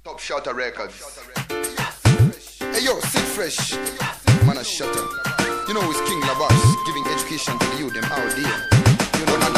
Top Shutter Records. Hey yo, sit fresh. Man a shutter. You know it's Kinglabash, giving education to the youth them out there. You know that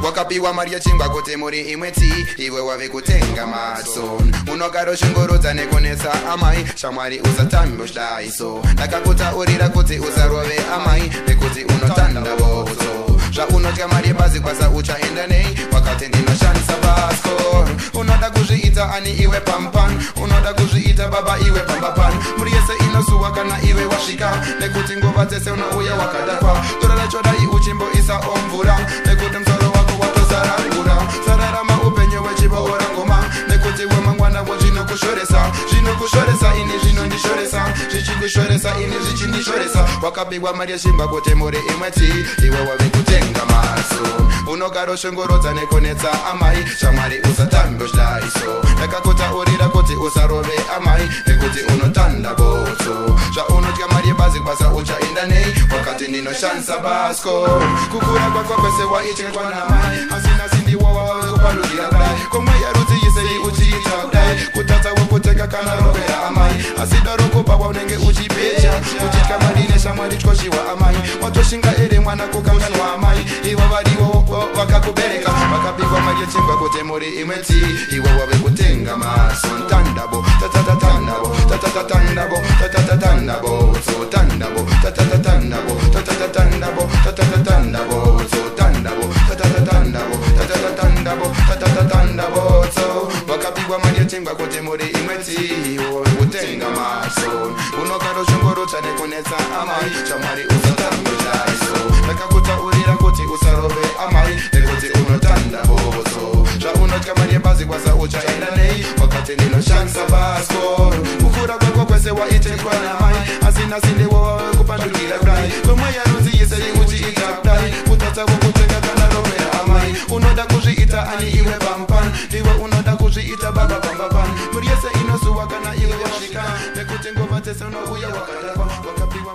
wakapiwa maria chingwa kuti muri imweti iwe wave kutenga matson unogaro shingorudza nekonesa amai shamwari usatamboshaiso ndakakutaurira kuti usarove amai nekuti unotanda botso zvaunotya mari bazi kwasa uchaenda nei wakati ndinoshandisa basko unoda kuzviita ani iwe pampan unoda kuzviita baba iwe pambapan muri yese inosuwa kana iwe wasvika nekuti nguva dzese unouya wakadakwa torara chodai uchimboisa omvura nekuti msoro wako watozarangura sararama upenyu wechiboora ngoma nekuti wemangwana zvinokushoresa ini zvinondishoresa zvichikushoresa ini zvichindishoresa wakapigwa mari yeshimba kuti muri imweti iwe wave kutenga maso unogaro shongorodza nekonetsa amai shamwari usatamboshaiso ndakakutaurira kuti usarove amai nekuti unotanda botso zvaunotya mari yebazi kwasa uchaenda nei wakati ndinoshandisa basko kukura kwako kwese waityekwa namai asina sindiwawa kupandugira kudai komwe yarudzi yisei uchiita kudai kutatsa wokuteka kana rovera amai asidaro kupawa unenge uchipecha uchitya mari neshamwari tyoshiwa amai watoshinga ere mwana kukanganwa amai ivo varivo vakakubereka vakapigwa mari yechingwa kuti muri imweti iwe wave kutenga maso tandabo tatatatandabo tatatatandabo tatatatandabo so tandabo tatatatandabo tatatatandabo tatatatandabo so tandabo tatatatandabo tatatatandabo tatatatandabo so vakapigwa mari yechingwa kuti muri imweti iwe wave kutenga maso unogaro shongorotsa nekunetsa amai shamwari usatamboshaiso ndakakutaurira kuti usarove amai nekuti unotanda botso zvaunotya mari yebazi kwasa uchaenda nei wakati ndinoshandisa basko kukura kwako kwese waitekwa namai asina sindiwo kupandukira kudai komwe yarudzi yisei uchiita kudai kutatsa kukutenga kana rovera amai unoda kuzviita ani iwe pampan iwe unoda kuzviita baba pambapan muri yese inosuwa kana iwe wasvika nekuti nguva dzese unouya wakadakwa wakapigwa